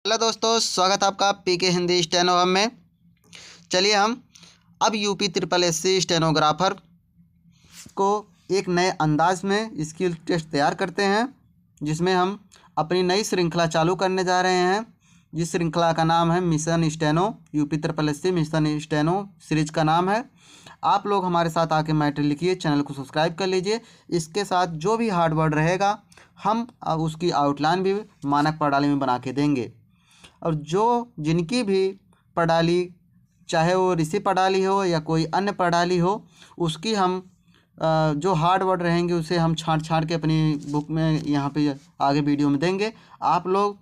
Hello दोस्तों, स्वागत है आपका पीके हिंदी स्टेनो हब में। चलिए हम अब यूपी ट्रिपल एससी स्टेनोग्राफर को एक नए अंदाज में स्किल टेस्ट तैयार करते हैं, जिसमें हम अपनी नई श्रृंखला चालू करने जा रहे हैं। जिस श्रृंखला का नाम है mission steno, UP triple SC mission steno series का नाम है। आप लोग हमारे साथ आके मैटर लिखिए, चैनल को सब्सक्राइब कर लीजिए। इसके साथ जो भी हार्ड वर्ड रहेगा हम उसकी आउटलाइन भी मानक प्रणाली में बना के देंगे। और जिनकी भी प्रणाली, चाहे वो ऋषि प्रणाली हो या कोई अन्य प्रणाली हो, उसकी हम जो हार्ड वर्ड रहेंगे उसे हम छाँट के अपनी बुक में यहाँ पे आगे वीडियो में देंगे। आप लोग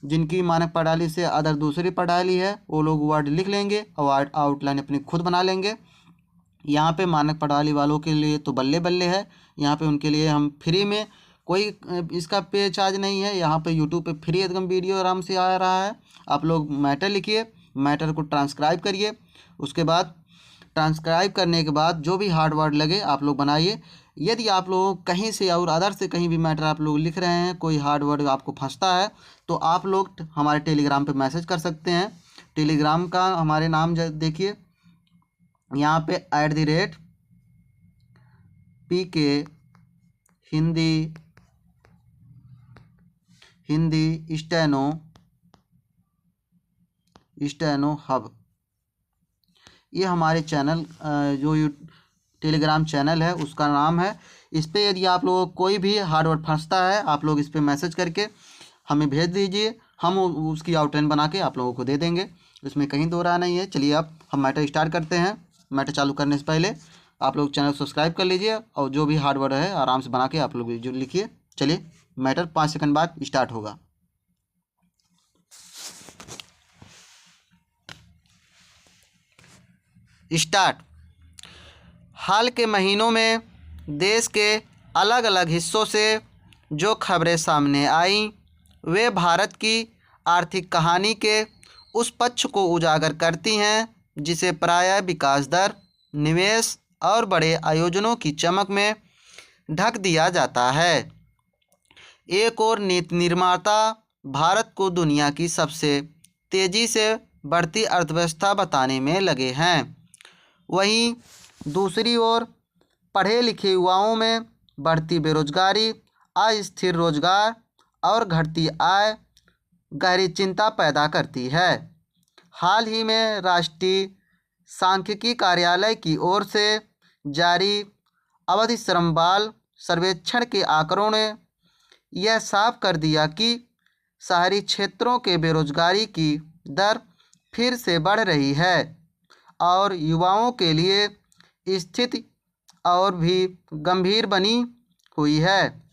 जिनकी मानक प्रणाली से अदर दूसरी प्रणाली है वो लोग वर्ड लिख लेंगे और आउटलाइन अपनी खुद बना लेंगे। यहाँ पे मानक प्रणाली वालों के लिए तो बल्ले बल्ले है। यहाँ पे उनके लिए हम फ्री में, कोई इसका पे चार्ज नहीं है। यहाँ पे यूट्यूब पे फ्री एकदम वीडियो आराम से आ रहा है। आप लोग मैटर लिखिए, मैटर को ट्रांसक्राइब करिए। उसके बाद ट्रांसक्राइब करने के बाद जो भी हार्ड वर्ड लगे आप लोग बनाइए। यदि आप लोग कहीं से और अदर से कहीं भी मैटर आप लोग लिख रहे हैं, कोई हार्ड वर्ड आपको फंसता है, तो आप लोग हमारे टेलीग्राम पे मैसेज कर सकते हैं। टेलीग्राम का हमारे नाम देखिए, यहाँ पे @PK हिंदी स्टेनो हब, ये हमारे चैनल जो टेलीग्राम चैनल है उसका नाम है। इस पर यदि आप लोगों को कोई भी हार्ड वर्ड फंसता है, आप लोग इस पर मैसेज करके हमें भेज दीजिए। हम उसकी आउटलाइन बना के आप लोगों को दे देंगे, इसमें कहीं दो राह नहीं है। चलिए अब हम मैटर स्टार्ट करते हैं। मैटर चालू करने से पहले आप लोग चैनल सब्सक्राइब कर लीजिए और जो भी हार्ड वर्ड है आराम से बना के आप लोग जो लिखिए। चलिए मैटर 5 सेकंड बाद स्टार्ट होगा। स्टार्ट। हाल के महीनों में देश के अलग अलग हिस्सों से जो खबरें सामने आईं, वे भारत की आर्थिक कहानी के उस पक्ष को उजागर करती हैं जिसे प्रायः विकास दर, निवेश और बड़े आयोजनों की चमक में ढक दिया जाता है। एक और नीति निर्माता भारत को दुनिया की सबसे तेज़ी से बढ़ती अर्थव्यवस्था बताने में लगे हैं। वहीं दूसरी ओर पढ़े लिखे युवाओं में बढ़ती बेरोजगारी, अस्थिर रोजगार और घटती आय गहरी चिंता पैदा करती है। हाल ही में राष्ट्रीय सांख्यिकी कार्यालय की ओर से जारी अवधि श्रम बाल सर्वेक्षण के आंकड़ों ने यह साफ कर दिया कि शहरी क्षेत्रों के बेरोजगारी की दर फिर से बढ़ रही है और युवाओं के लिए स्थिति और भी गंभीर बनी हुई है।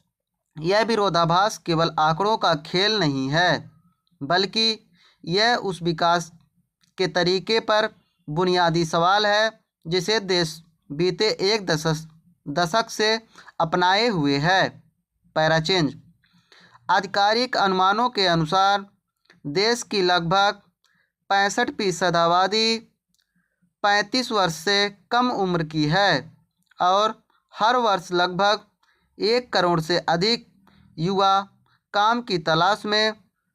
यह विरोधाभास केवल आंकड़ों का खेल नहीं है, बल्कि यह उस विकास के तरीके पर बुनियादी सवाल है जिसे देश बीते एक दशक से अपनाए हुए है। पैराचेंज। आधिकारिक अनुमानों के अनुसार देश की लगभग 65% आबादी 35 वर्ष से कम उम्र की है और हर वर्ष लगभग 1 करोड़ से अधिक युवा काम की तलाश में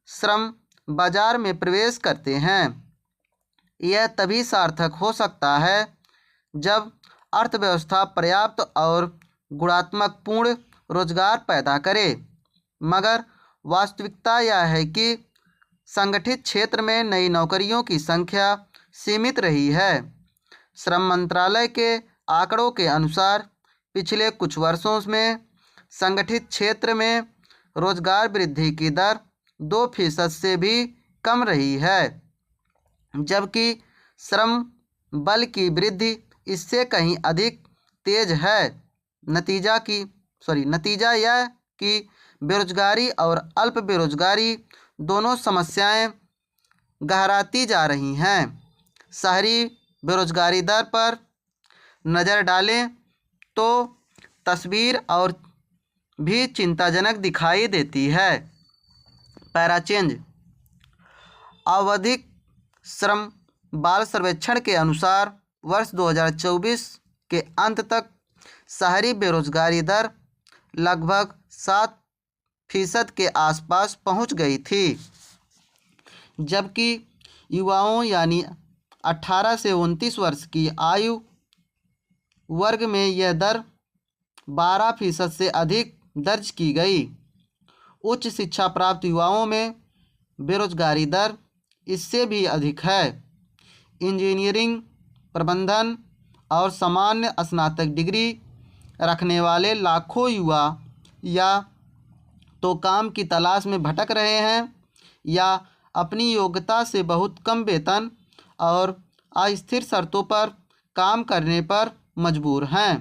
श्रम बाजार में प्रवेश करते हैं। यह तभी सार्थक हो सकता है जब अर्थव्यवस्था पर्याप्त और गुणात्मक पूर्ण रोजगार पैदा करे। मगर वास्तविकता यह है कि संगठित क्षेत्र में नई नौकरियों की संख्या सीमित रही है। श्रम मंत्रालय के आंकड़ों के अनुसार पिछले कुछ वर्षों में संगठित क्षेत्र में रोजगार वृद्धि की दर 2% से भी कम रही है, जबकि श्रम बल की वृद्धि इससे कहीं अधिक तेज है। नतीजा यह कि बेरोजगारी और अल्प बेरोजगारी दोनों समस्याएं गहराती जा रही हैं। शहरी बेरोजगारी दर पर नज़र डालें तो तस्वीर और भी चिंताजनक दिखाई देती है। पैराचेंज। आवधिक श्रम बाल सर्वेक्षण के अनुसार वर्ष 2024 के अंत तक शहरी बेरोजगारी दर लगभग 7% के आसपास पहुंच गई थी। जबकि युवाओं यानी 18 से 29 वर्ष की आयु वर्ग में यह दर 12% से अधिक दर्ज की गई। उच्च शिक्षा प्राप्त युवाओं में बेरोजगारी दर इससे भी अधिक है। इंजीनियरिंग, प्रबंधन और सामान्य स्नातक डिग्री रखने वाले लाखों युवा या तो काम की तलाश में भटक रहे हैं या अपनी योग्यता से बहुत कम वेतन और अस्थिर शर्तों पर काम करने पर मजबूर हैं।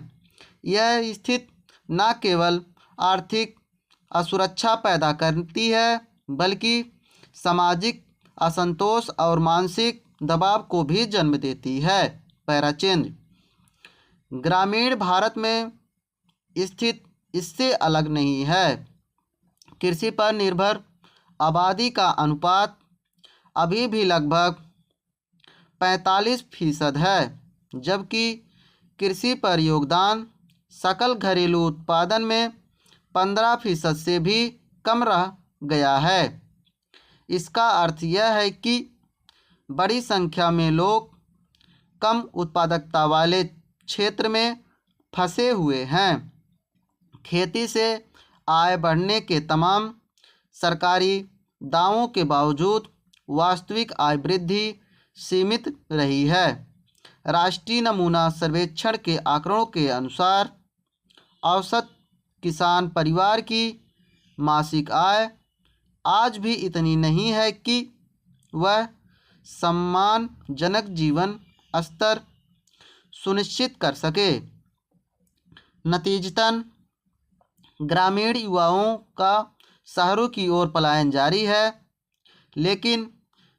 यह स्थिति न केवल आर्थिक असुरक्षा पैदा करती है बल्कि सामाजिक असंतोष और मानसिक दबाव को भी जन्म देती है। Para change. ग्रामीण भारत में स्थिति इससे अलग नहीं है। कृषि पर निर्भर आबादी का अनुपात अभी भी लगभग 45% है, जबकि कृषि पर योगदान सकल घरेलू उत्पादन में 15% से भी कम रह गया है। इसका अर्थ यह है कि बड़ी संख्या में लोग कम उत्पादकता वाले क्षेत्र में फंसे हुए हैं। खेती से आय बढ़ने के तमाम सरकारी दावों के बावजूद वास्तविक आय वृद्धि सीमित रही है। राष्ट्रीय नमूना सर्वेक्षण के आंकड़ों के अनुसार औसत किसान परिवार की मासिक आय आज भी इतनी नहीं है कि वह सम्मानजनक जीवन स्तर सुनिश्चित कर सके। नतीजतन ग्रामीण युवाओं का शहरों की ओर पलायन जारी है, लेकिन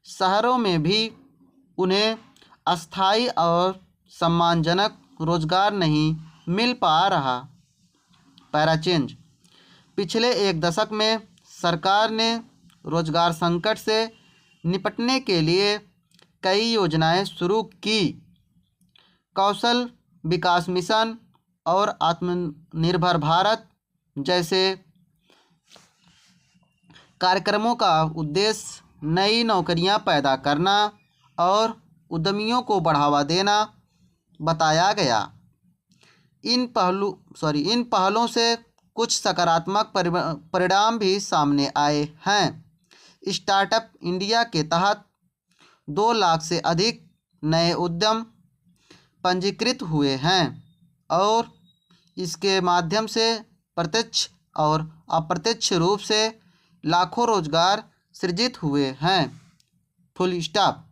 शहरों में भी उन्हें अस्थायी और सम्मानजनक रोजगार नहीं मिल पा रहा। Para change. पिछले एक दशक में सरकार ने रोजगार संकट से निपटने के लिए कई योजनाएं शुरू की। कौशल विकास मिशन और आत्मनिर्भर भारत जैसे कार्यक्रमों का उद्देश्य नई नौकरियां पैदा करना और उद्यमियों को बढ़ावा देना बताया गया। इन पहलों से कुछ सकारात्मक परिणाम भी सामने आए हैं। स्टार्टअप इंडिया के तहत 2 लाख से अधिक नए उद्यम पंजीकृत हुए हैं और इसके माध्यम से प्रत्यक्ष और अप्रत्यक्ष रूप से लाखों रोजगार सृजित हुए हैं। Full stop.